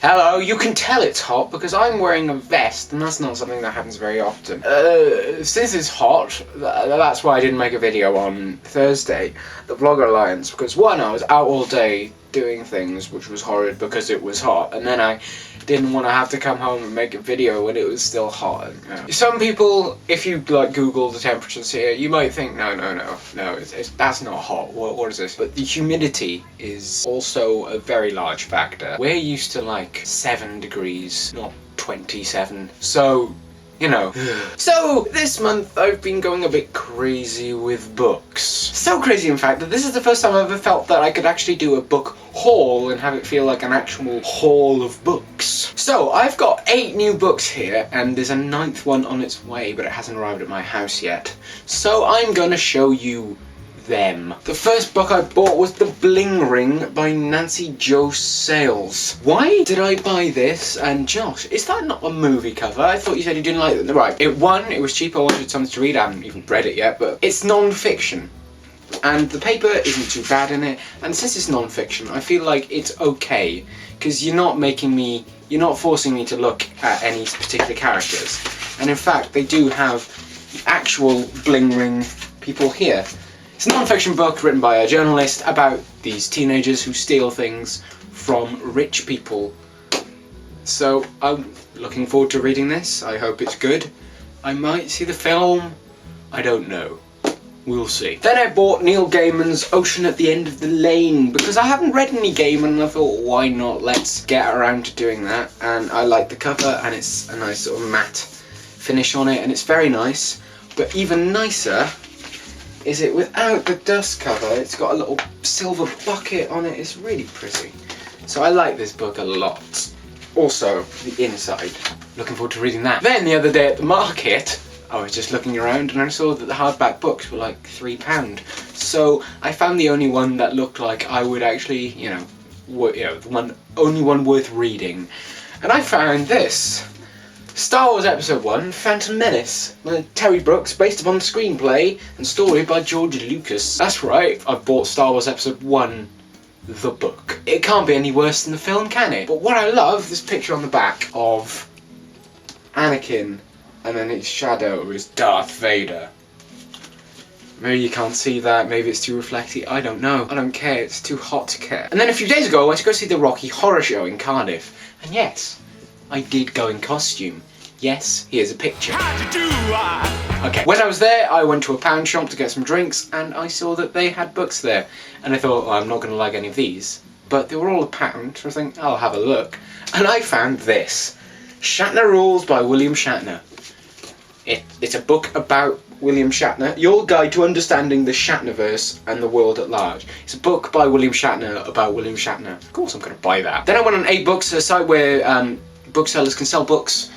Hello, you can tell it's hot because I'm wearing a vest, and that's not something that happens very often. Since it's hot, that's why I didn't make a video on Thursday, the Vlogger Alliance, because one, I was out all day doing things, which was horrid because it was hot, and then I didn't want to have to come home and make a video when it was still hot. Some people, if you like Google the temperatures here, you might think, no, that's not hot. What is this? But the humidity is also a very large factor. We're used to like 7 degrees, not 27. So, you know. So, this month I've been going a bit crazy with books. So crazy, in fact, that this is the first time I've ever felt that I could actually do a book haul and have it feel like an actual haul of books. So, I've got 8 new books here, and there's a 9th one on its way, but it hasn't arrived at my house yet. So, I'm gonna show you them. The first book I bought was The Bling Ring by Nancy Jo Sales. Why did I buy this? And Josh, is that not a movie cover? I thought you said you didn't like it. Right, it was cheap, I wanted something to read, I haven't even read it yet, but it's non-fiction. And the paper isn't too bad in it, and since it's non-fiction, I feel like it's okay, because you're not forcing me to look at any particular characters. And in fact, they do have actual bling ring people here. It's a non-fiction book written by a journalist about these teenagers who steal things from rich people. So I'm looking forward to reading this. I hope it's good. I might see the film. I don't know. We'll see. Then I bought Neil Gaiman's Ocean at the End of the Lane because I haven't read any Gaiman and I thought, why not? Let's get around to doing that. And I like the cover and it's a nice sort of matte finish on it and it's very nice. But even nicer is it without the dust cover. It's got a little silver bucket on it. It's really pretty. So I like this book a lot. Also, the inside. Looking forward to reading that. Then the other day at the market, I was just looking around and I saw that the hardback books were like £3. So I found the only one that looked like I would actually, the only one worth reading. And I found this. Star Wars Episode 1, Phantom Menace, Terry Brooks, based upon the screenplay and story by George Lucas. That's right, I've bought Star Wars Episode 1, the book. It can't be any worse than the film, can it? But what I love, this picture on the back of Anakin, and then its shadow is Darth Vader. Maybe you can't see that, maybe it's too reflecty, I don't know. I don't care, it's too hot to care. And then a few days ago I went to go see the Rocky Horror Show in Cardiff, and yes, I did go in costume. Yes, here's a picture. Okay, when I was there, I went to a pound shop to get some drinks, and I saw that they had books there. And I thought, I'm not going to like any of these. But they were all £1, so I was thinking, I'll have a look. And I found this. Shatner Rules by William Shatner. It's a book about William Shatner. Your Guide to Understanding the Shatnerverse and the World at Large. It's a book by William Shatner about William Shatner. Of course I'm going to buy that. Then I went on 8books, a site where booksellers can sell books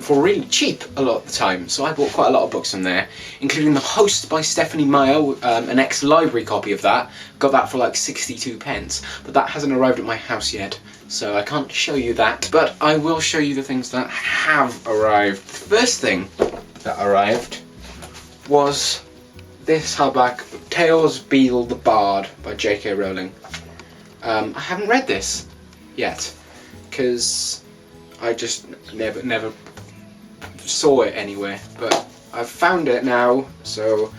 for really cheap a lot of the time. So I bought quite a lot of books from there, including The Host by Stephanie Meyer, an ex-library copy of that. Got that for like 62 pence, but that hasn't arrived at my house yet, so I can't show you that. But I will show you the things that have arrived. The first thing that arrived was this hardback, Tales Beale the Bard by J.K. Rowling. I haven't read this yet, because I just never saw it anywhere, but I've found it now, so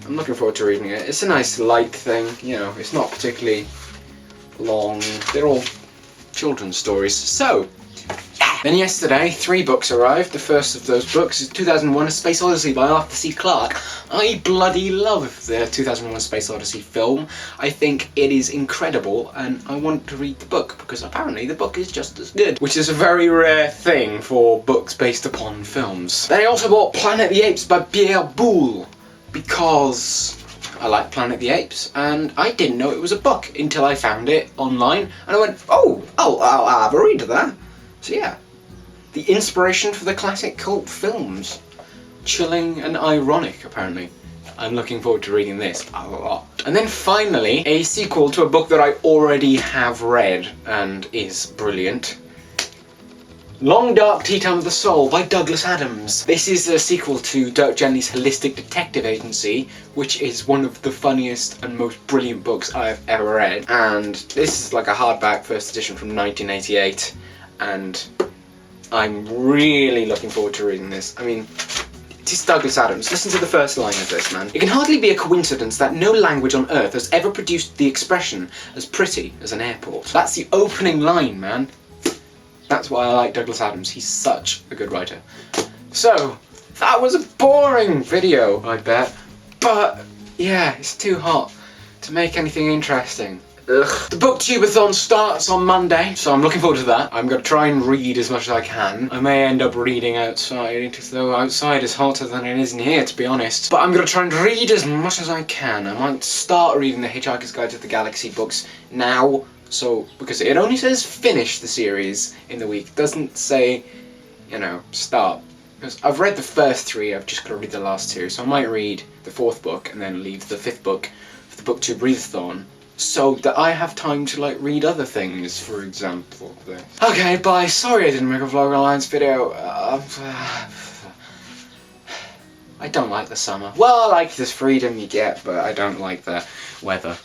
I'm looking forward to reading it. It's a nice light thing, it's not particularly long. They're all children's stories. So, then yesterday, 3 books arrived. The first of those books is 2001: A Space Odyssey by Arthur C. Clarke. I bloody love the 2001: Space Odyssey film. I think it is incredible, and I want to read the book, because apparently the book is just as good, which is a very rare thing for books based upon films. Then I also bought Planet of the Apes by Pierre Boulle, because I like Planet of the Apes, and I didn't know it was a book until I found it online, and I went, I'll have a read of that. So yeah. The inspiration for the classic cult films. Chilling and ironic, apparently. I'm looking forward to reading this a lot. And then finally, a sequel to a book that I already have read and is brilliant. Long Dark Tea Time of the Soul by Douglas Adams. This is a sequel to Dirk Gently's Holistic Detective Agency, which is one of the funniest and most brilliant books I have ever read. And this is like a hardback first edition from 1988. and I'm really looking forward to reading this. I mean, it is Douglas Adams. Listen to the first line of this, man. It can hardly be a coincidence that no language on earth has ever produced the expression as pretty as an airport. That's the opening line, man. That's why I like Douglas Adams. He's such a good writer. So, that was a boring video, I bet. But, yeah, it's too hot to make anything interesting. Ugh. The booktubeathon starts on Monday, so I'm looking forward to that. I'm going to try and read as much as I can. I may end up reading outside, though outside is hotter than it is in here, to be honest. But I'm going to try and read as much as I can. I might start reading the Hitchhiker's Guide to the Galaxy books now. So, because it only says finish the series in the week. It doesn't say, you know, start. Because I've read the first 3, I've just got to read the last 2. So I might read the 4th book and then leave the 5th book for the booktube readathon. So that I have time to, like, read other things, for example. Okay, bye. Sorry I didn't make a Vlogger Alliance video. I don't like the summer. Well, I like this freedom you get, but I don't like the weather.